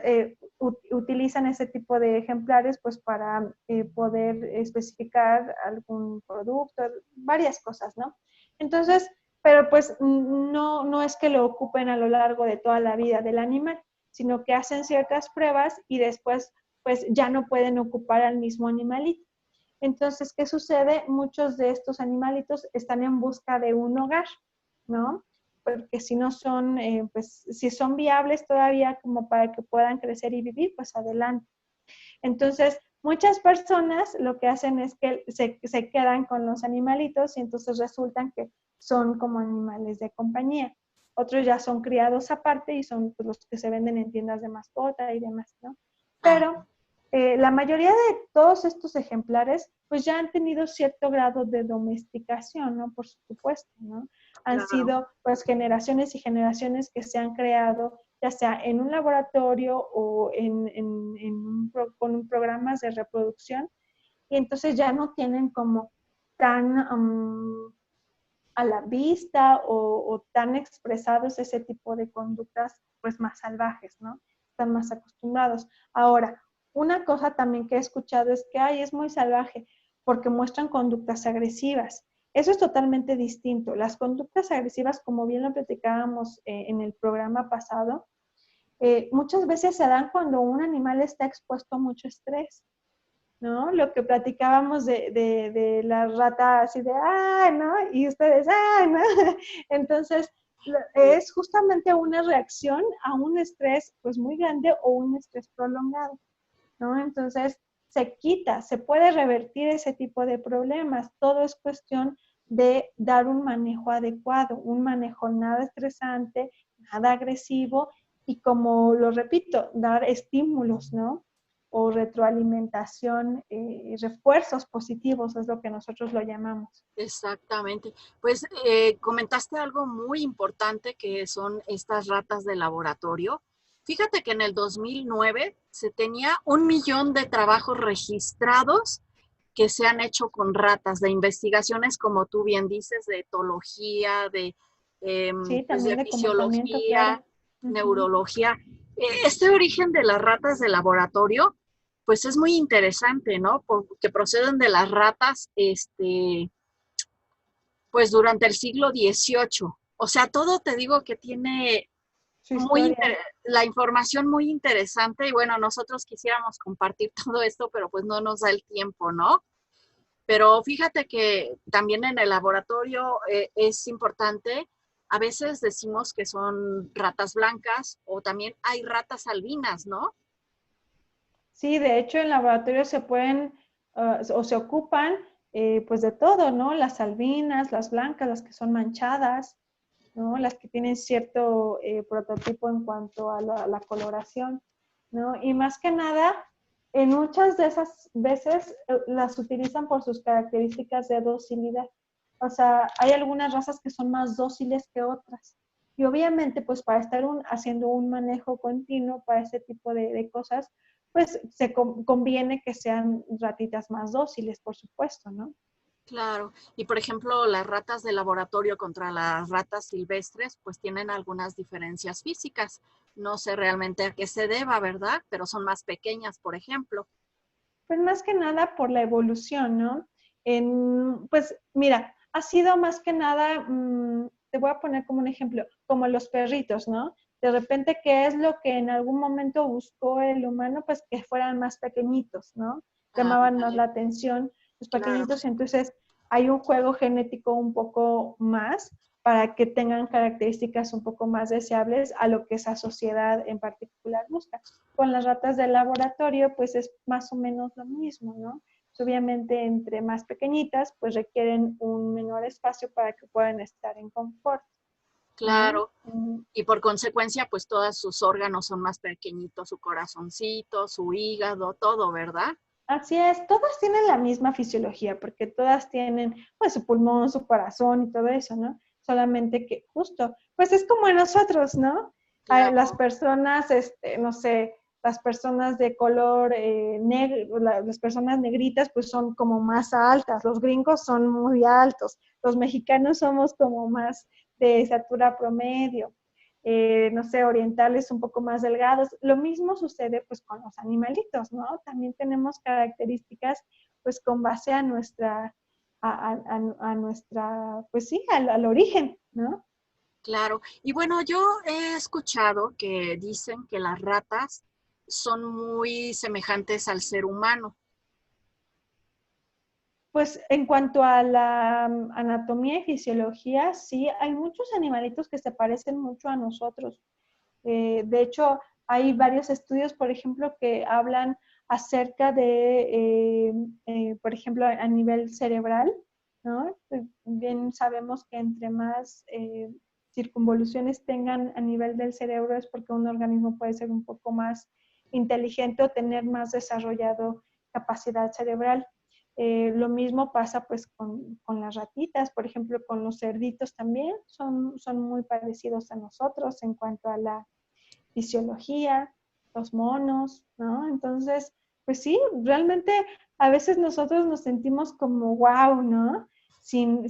Speaker 3: utilizan ese tipo de ejemplares pues para poder especificar algún producto, varias cosas, ¿no? Entonces, pero pues no es que lo ocupen a lo largo de toda la vida del animal, sino que hacen ciertas pruebas y después pues ya no pueden ocupar al mismo animalito. Entonces, ¿qué sucede? Muchos de estos animalitos están en busca de un hogar, ¿no? Porque si no son, pues si son viables todavía como para que puedan crecer y vivir, pues adelante. Entonces, muchas personas lo que hacen es que se quedan con los animalitos y entonces resultan que son como animales de compañía. Otros ya son criados aparte y son pues, los que se venden en tiendas de mascota y demás, ¿no?
Speaker 2: Ah,
Speaker 3: Pero la mayoría de todos estos ejemplares pues ya han tenido cierto grado de domesticación, ¿no? Por supuesto, ¿no? Han
Speaker 2: claro.
Speaker 3: sido pues generaciones y generaciones que se han creado ya sea en un laboratorio o con programas de reproducción, y entonces ya no tienen como tan a la vista o tan expresados ese tipo de conductas pues más salvajes, ¿no? Están más acostumbrados. Ahora, una cosa también que he escuchado es que, ay, es muy salvaje porque muestran conductas agresivas. Eso es totalmente distinto. Las conductas agresivas, como bien lo platicábamos en el programa pasado, muchas veces se dan cuando un animal está expuesto a mucho estrés, ¿no? Lo que platicábamos de la rata así de, ¡ay, no! Y ustedes, ¡ay, no! Entonces, es justamente una reacción a un estrés pues muy grande o un estrés prolongado, ¿no? Entonces, se quita, se puede revertir ese tipo de problemas. Todo es cuestión de dar un manejo adecuado, un manejo nada estresante, nada agresivo y como lo repito, dar estímulos, ¿no? O retroalimentación, refuerzos positivos es lo que nosotros lo llamamos.
Speaker 2: Exactamente. Pues comentaste algo muy importante que son estas ratas de laboratorio. Fíjate que en el 2009 se tenía 1 millón de trabajos registrados que se han hecho con ratas, de investigaciones, como tú bien dices, de etología,
Speaker 3: Sí,
Speaker 2: pues de
Speaker 3: también de comportamiento,
Speaker 2: fisiología,
Speaker 3: claro. Uh-huh.
Speaker 2: neurología. Este origen de las ratas de laboratorio, pues es muy interesante, ¿no? Porque proceden de las ratas, pues durante el siglo XVIII. O sea, todo te digo que tiene
Speaker 3: Su historia.
Speaker 2: la información muy interesante y bueno, nosotros quisiéramos compartir todo esto, pero pues no nos da el tiempo, ¿no? Pero fíjate que también en el laboratorio es importante, a veces decimos que son ratas blancas o también hay ratas albinas, ¿no?
Speaker 3: Sí, de hecho en laboratorio se pueden o se ocupan pues de todo, ¿no? Las albinas, las blancas, las que son manchadas, ¿no? Las que tienen cierto prototipo en cuanto a la coloración, ¿no? Y más que nada, en muchas de esas veces las utilizan por sus características de docilidad. O sea, hay algunas razas que son más dóciles que otras. Y obviamente, pues para estar haciendo un manejo continuo para ese tipo de cosas, pues se conviene que sean ratitas más dóciles, por supuesto, ¿no?
Speaker 2: Claro. Y por ejemplo, las ratas de laboratorio contra las ratas silvestres, pues tienen algunas diferencias físicas. No sé realmente a qué se deba, ¿verdad? Pero son más pequeñas, por ejemplo.
Speaker 3: Pues más que nada por la evolución, ¿no? Pues mira, ha sido más que nada, te voy a poner como un ejemplo, como los perritos, ¿no? De repente, ¿qué es lo que en algún momento buscó el humano? Pues que fueran más pequeñitos, ¿no? Llamaban más
Speaker 2: Ándale,
Speaker 3: la atención los
Speaker 2: claro.
Speaker 3: pequeñitos, entonces hay un juego genético un poco más para que tengan características un poco más deseables a lo que esa sociedad en particular busca. Con las ratas de laboratorio, pues es más o menos lo mismo, ¿no? Pues obviamente, entre más pequeñitas, pues requieren un menor espacio para que puedan estar en confort, ¿no?
Speaker 2: Claro. Y por consecuencia, pues todos sus órganos son más pequeñitos, su corazoncito, su hígado, todo, ¿verdad?
Speaker 3: Así es, todas tienen la misma fisiología, porque todas tienen, pues, su pulmón, su corazón y todo eso, ¿no? solamente que justo, pues es como en nosotros, ¿no? Las
Speaker 2: Claro.
Speaker 3: personas, no sé, las personas de color negro, las personas negritas pues son como más altas, los gringos son muy altos, los mexicanos somos como más de estatura promedio, no sé, orientales un poco más delgados. Lo mismo sucede pues con los animalitos, ¿no? También tenemos características pues con base a nuestra, a nuestra, pues sí, al origen, ¿no?
Speaker 2: Claro. Y bueno, yo he escuchado que dicen que las ratas son muy semejantes al ser humano.
Speaker 3: Pues en cuanto a la anatomía y fisiología, sí, hay muchos animalitos que se parecen mucho a nosotros. De hecho, hay varios estudios, por ejemplo, que hablan acerca de, por ejemplo, a nivel cerebral, ¿no? Bien sabemos que entre más circunvoluciones tengan a nivel del cerebro es porque un organismo puede ser un poco más inteligente o tener más desarrollado capacidad cerebral. Lo mismo pasa pues con las ratitas, por ejemplo, con los cerditos también, son muy parecidos a nosotros en cuanto a la fisiología, los monos, ¿no? Entonces, pues sí, realmente a veces nosotros nos sentimos como wow, ¿no? Sin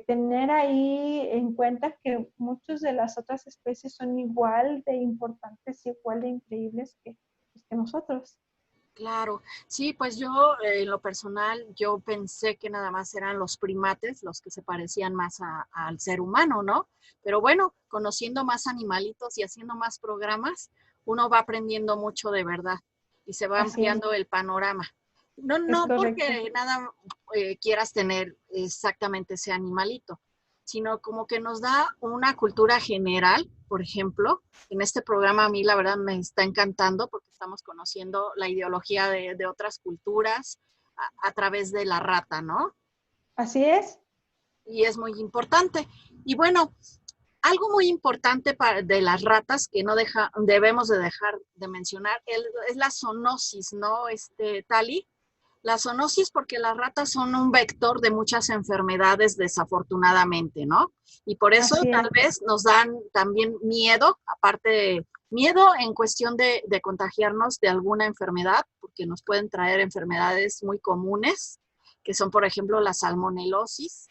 Speaker 3: tener ahí en cuenta que muchas de las otras especies son igual de importantes, igual de increíbles pues, que nosotros.
Speaker 2: Claro, sí, pues yo en lo personal, yo pensé que nada más eran los primates los que se parecían más al ser humano, ¿no? Pero bueno, conociendo más animalitos y haciendo más programas, uno va aprendiendo mucho de verdad y se va
Speaker 3: Así
Speaker 2: ampliando el panorama. No,
Speaker 3: es
Speaker 2: no
Speaker 3: correcto.
Speaker 2: porque nada quieras tener exactamente ese animalito, sino como que nos da una cultura general, por ejemplo. En este programa a mí la verdad me está encantando porque estamos conociendo la ideología de otras culturas a través de la rata, ¿no?
Speaker 3: Así es.
Speaker 2: Y es muy importante. Y bueno, algo muy importante de las ratas que no debemos de dejar de mencionar es la zoonosis, ¿no, Tali? La zoonosis porque las ratas son un vector de muchas enfermedades desafortunadamente, ¿no? Y por eso
Speaker 3: Así
Speaker 2: tal
Speaker 3: es.
Speaker 2: vez nos dan también miedo, aparte de miedo en cuestión de contagiarnos de alguna enfermedad, porque nos pueden traer enfermedades muy comunes, que son por ejemplo la salmonelosis,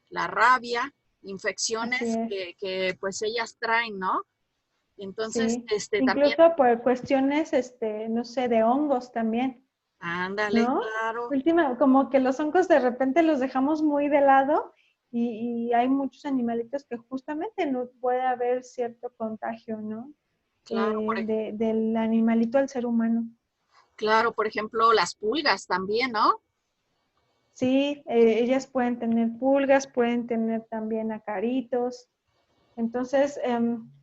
Speaker 2: la rabia,
Speaker 3: Así
Speaker 2: infecciones
Speaker 3: es.
Speaker 2: pues ellas traen, ¿no? Entonces,
Speaker 3: Sí.
Speaker 2: también,
Speaker 3: Incluso por cuestiones, no sé, de hongos también.
Speaker 2: ándale,
Speaker 3: ¿No?
Speaker 2: claro.
Speaker 3: Última, como que los hongos de repente los dejamos muy de lado y hay muchos animalitos que justamente no puede haber cierto contagio, ¿no?
Speaker 2: Claro,
Speaker 3: Del animalito al ser humano.
Speaker 2: claro, por ejemplo, las pulgas también, ¿no?
Speaker 3: Sí, ellas pueden tener pulgas, pueden tener también acaritos. Entonces,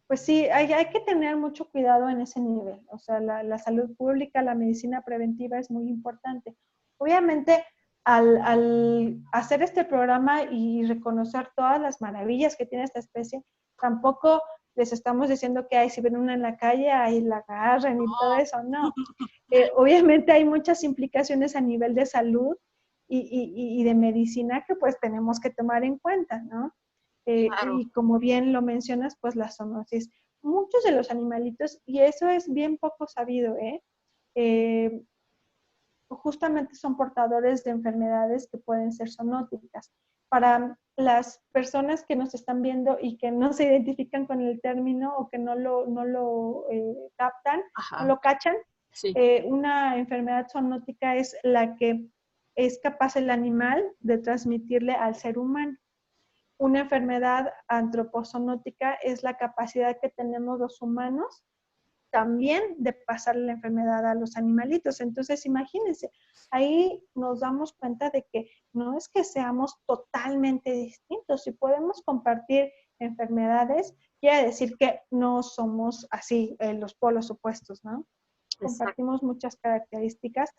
Speaker 3: pues sí, hay que tener mucho cuidado en ese nivel. O sea, la salud pública, la medicina preventiva es muy importante. Obviamente, al hacer este programa y reconocer todas las maravillas que tiene esta especie, tampoco les estamos diciendo que si ven una en la calle, ahí la agarren y todo
Speaker 2: No,
Speaker 3: eso, no. Obviamente hay muchas implicaciones a nivel de salud y de medicina que pues tenemos que tomar en cuenta, ¿no?
Speaker 2: claro,
Speaker 3: Y como bien lo mencionas, pues la zoonosis. Muchos de los animalitos, y eso es bien poco sabido, eh, justamente son portadores de enfermedades que pueden ser zoonóticas. Para las personas que nos están viendo y que no se identifican con el término o que no lo captan, no
Speaker 2: ajá,
Speaker 3: lo cachan,
Speaker 2: sí,
Speaker 3: una enfermedad zoonótica es la que es capaz el animal de transmitirle al ser humano. Una enfermedad antropozoonótica es la capacidad que tenemos los humanos también de pasarle la enfermedad a los animalitos. Entonces, imagínense, ahí nos damos cuenta de que no es que seamos totalmente distintos. Si podemos compartir enfermedades, quiere decir que no somos así los polos opuestos, ¿no?
Speaker 2: exacto,
Speaker 3: Compartimos muchas características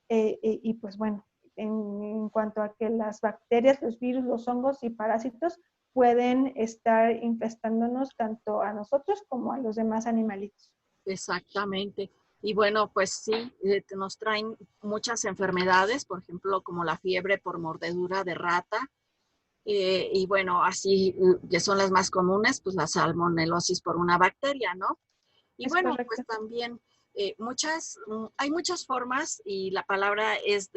Speaker 3: y pues bueno, en cuanto a que las bacterias, los virus, los hongos y parásitos pueden estar infestándonos tanto a nosotros como a los demás animalitos.
Speaker 2: exactamente. Y bueno, pues sí, nos traen muchas enfermedades, por ejemplo, como la fiebre por mordedura de rata, y bueno, así que son las más comunes, pues la salmonelosis por una bacteria, ¿no? Y
Speaker 3: Es
Speaker 2: bueno, pues
Speaker 3: correcto.
Speaker 2: también hay muchas formas y la palabra es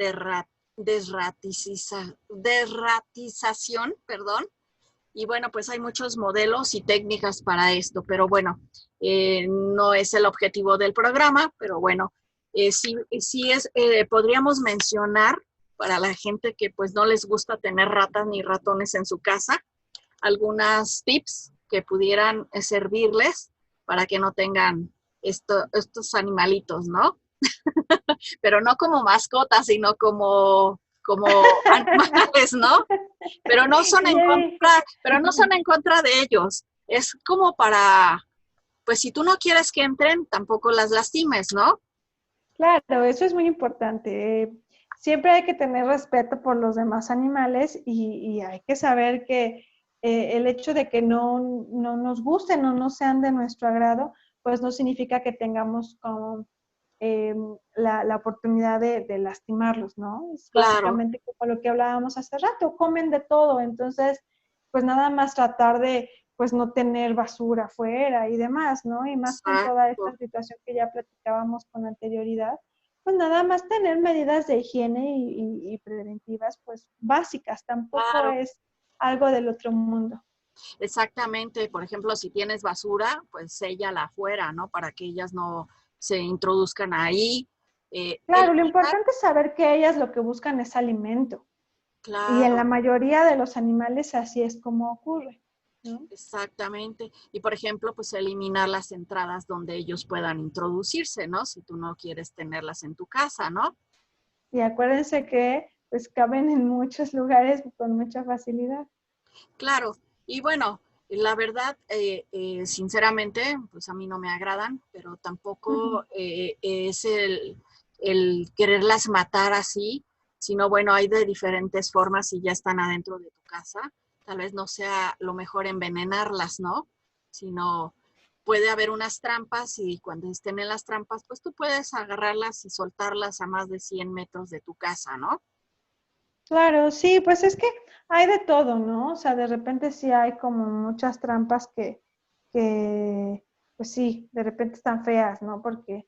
Speaker 2: desratización, perdón. Y bueno, pues hay muchos modelos y técnicas para esto, pero bueno, no es el objetivo del programa, pero bueno, podríamos mencionar para la gente que pues no les gusta tener ratas ni ratones en su casa, algunas tips que pudieran servirles para que no tengan estos animalitos, ¿no? Pero no como mascotas, sino como animales, ¿no? Pero no son en contra, pero no son en contra de ellos. Es como para, pues si tú no quieres que entren, tampoco las lastimes, ¿no?
Speaker 3: Claro, eso es muy importante. Siempre hay que tener respeto por los demás animales y hay que saber que el hecho de que no nos gusten o no sean de nuestro agrado, pues no significa que tengamos como eh, la oportunidad de lastimarlos, ¿no? Es
Speaker 2: Claro,
Speaker 3: básicamente como lo que hablábamos hace rato, comen de todo, entonces, pues nada más tratar de, pues no tener basura afuera y demás, ¿no? Y más con toda esta
Speaker 2: exacto,
Speaker 3: situación que ya platicábamos con anterioridad, pues nada más tener medidas de higiene y preventivas, pues básicas, tampoco
Speaker 2: claro,
Speaker 3: es algo del otro mundo.
Speaker 2: exactamente. Por ejemplo, si tienes basura, pues séllala afuera, ¿no? Para que ellas no se introduzcan ahí.
Speaker 3: Claro, lo importante es saber que ellas lo que buscan es alimento. Y en la
Speaker 2: Claro,
Speaker 3: mayoría de los animales así es como ocurre, ¿no?
Speaker 2: exactamente. Y por ejemplo, pues eliminar las entradas donde ellos puedan introducirse, ¿no? Si tú no quieres tenerlas en tu casa, ¿no?
Speaker 3: Y acuérdense que pues caben en muchos lugares con mucha facilidad.
Speaker 2: Claro. Y bueno, la verdad, sinceramente, pues a mí no me agradan, pero tampoco es el quererlas matar así, sino bueno, hay de diferentes formas y ya están adentro de tu casa. Tal vez no sea lo mejor envenenarlas, ¿no? Sino puede haber unas trampas y cuando estén en las trampas, pues tú puedes agarrarlas y soltarlas a más de 100 metros de tu casa, ¿no?
Speaker 3: Claro, sí, pues es que hay de todo, ¿no? O sea, de repente sí hay como muchas trampas que pues sí, de repente están feas, ¿no? Porque,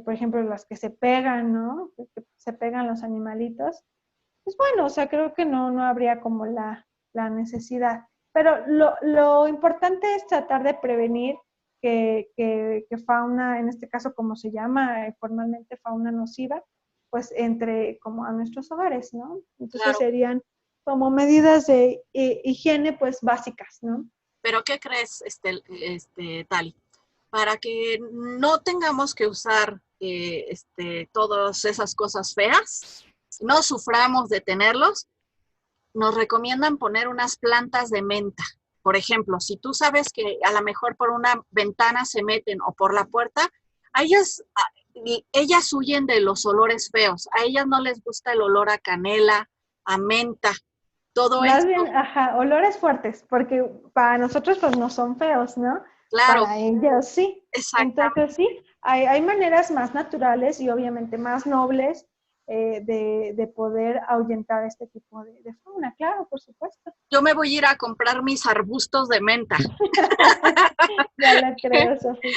Speaker 3: por ejemplo, las que se pegan, ¿no? Que se pegan los animalitos. Pues bueno, o sea, creo que no habría como la necesidad. Pero lo importante es tratar de prevenir que fauna, en este caso como se llama formalmente fauna nociva, pues entre como a nuestros hogares, ¿no? Entonces
Speaker 2: Claro.
Speaker 3: serían como medidas de higiene pues básicas, ¿no?
Speaker 2: Pero ¿qué crees, Tali? Para que no tengamos que usar todas esas cosas feas, no suframos de tenerlos, nos recomiendan poner unas plantas de menta. Por ejemplo, si tú sabes que a lo mejor por una ventana se meten o por la puerta, ellas huyen de los olores feos. A ellas no les gusta el olor a canela, a menta, todo
Speaker 3: Más bien,
Speaker 2: esto.
Speaker 3: ajá, olores fuertes, porque para nosotros pues no son feos, ¿no?
Speaker 2: Claro,
Speaker 3: Para ellos sí. Entonces
Speaker 2: exactamente.
Speaker 3: sí, hay maneras más naturales y obviamente más nobles de poder ahuyentar este tipo de fauna, claro, por supuesto.
Speaker 2: Yo me voy a ir a comprar mis arbustos de menta.
Speaker 3: Ya la creo, Sofía.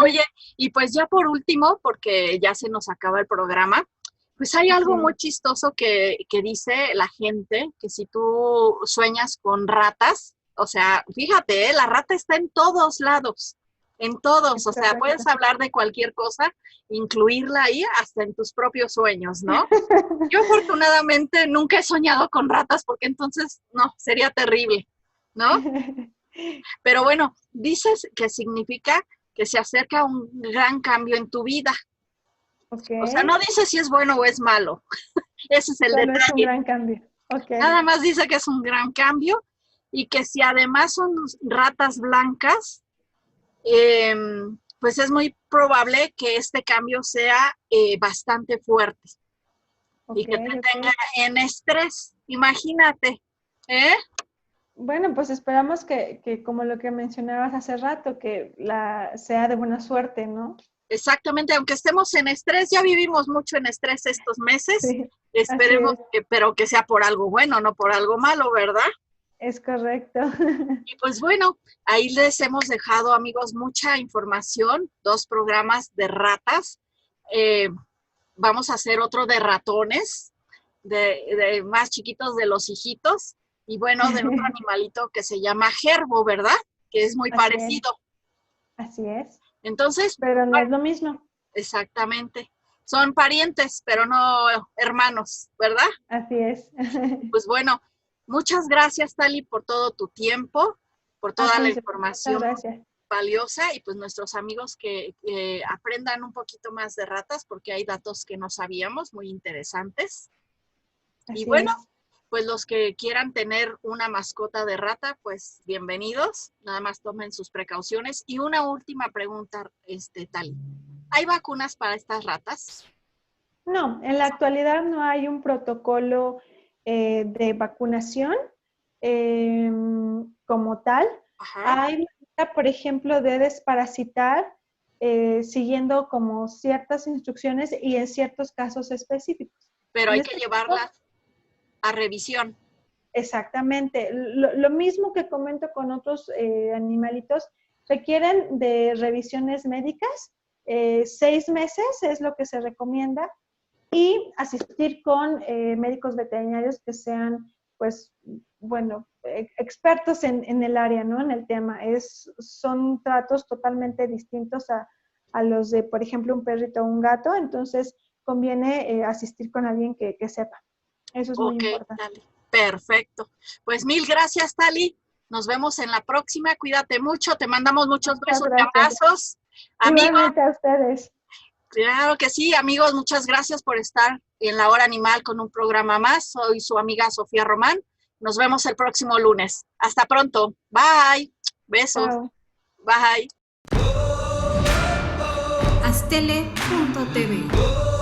Speaker 2: Oye, y pues ya por último, porque ya se nos acaba el programa, pues hay algo muy
Speaker 3: Sí,
Speaker 2: chistoso que dice la gente, que si tú sueñas con ratas, o sea, fíjate, la rata está en todos,
Speaker 3: es
Speaker 2: o sea, puedes
Speaker 3: correcto.
Speaker 2: hablar de cualquier cosa, incluirla ahí hasta en tus propios sueños, ¿no? Yo afortunadamente nunca he soñado con ratas porque entonces, no, sería terrible, ¿no? Pero bueno, dices que significa que se acerca un gran cambio en tu vida.
Speaker 3: Ok,
Speaker 2: O sea, no dice si es bueno o es malo. Ese es el
Speaker 3: solo es un
Speaker 2: detalle.
Speaker 3: gran cambio. Ok.
Speaker 2: Nada más dice que es un gran cambio y que si además son ratas blancas, eh, pues es muy probable que este cambio sea bastante fuerte y
Speaker 3: Ok,
Speaker 2: que te tenga
Speaker 3: ok.
Speaker 2: en estrés. Imagínate, ¿eh?
Speaker 3: Bueno, pues esperamos que como lo que mencionabas hace rato, que sea de buena suerte, ¿no?
Speaker 2: Exactamente, aunque estemos en estrés, ya vivimos mucho en estrés estos meses,
Speaker 3: Sí, así
Speaker 2: esperemos
Speaker 3: es.
Speaker 2: que, pero que sea por algo bueno, no por algo malo, ¿verdad?
Speaker 3: Es correcto.
Speaker 2: Y pues bueno, ahí les hemos dejado, amigos, mucha información, 2 programas de ratas. Vamos a hacer otro de ratones, de más chiquitos de los hijitos, y bueno, de otro animalito que se llama gerbo, ¿verdad? Que es muy parecido.
Speaker 3: Así es.
Speaker 2: Entonces,
Speaker 3: Pero no es lo mismo.
Speaker 2: exactamente. Son parientes, pero no hermanos, ¿verdad?
Speaker 3: Así es.
Speaker 2: Pues bueno, muchas gracias, Tali, por todo tu tiempo, por toda la información valiosa, y pues nuestros amigos que aprendan un poquito más de ratas, porque hay datos que no sabíamos, muy interesantes.
Speaker 3: Así
Speaker 2: y bueno,
Speaker 3: es.
Speaker 2: pues los que quieran tener una mascota de rata, pues bienvenidos, nada más tomen sus precauciones. Y una última pregunta, Tali, ¿hay vacunas para estas ratas?
Speaker 3: No, en la actualidad no hay un protocolo de vacunación como tal.
Speaker 2: Ajá.
Speaker 3: Hay manera, por ejemplo, de desparasitar siguiendo como ciertas instrucciones y en ciertos casos específicos.
Speaker 2: Pero
Speaker 3: En
Speaker 2: hay que
Speaker 3: este
Speaker 2: llevarlas
Speaker 3: caso,
Speaker 2: a revisión.
Speaker 3: exactamente. Lo mismo que comento con otros animalitos, requieren de revisiones médicas. 6 meses es lo que se recomienda y asistir con médicos veterinarios que sean, pues, bueno, expertos en el área, ¿no? En el tema. Son tratos totalmente distintos a los de, por ejemplo, un perrito o un gato, entonces conviene asistir con alguien que sepa. Eso es muy
Speaker 2: Ok,
Speaker 3: importante.
Speaker 2: Tali. Perfecto. Pues mil gracias, Tali. Nos vemos en la próxima. Cuídate mucho. Te mandamos muchos
Speaker 3: Muchas
Speaker 2: besos y
Speaker 3: gracias.
Speaker 2: abrazos. Amigos,
Speaker 3: Igualmente a ustedes.
Speaker 2: claro que sí, amigos. Muchas gracias por estar en La Hora Animal con un programa más. Soy su amiga Sofía Román. Nos vemos el próximo lunes. Hasta pronto. Bye. Besos.
Speaker 3: Chao.
Speaker 2: Bye.
Speaker 1: Astele.tv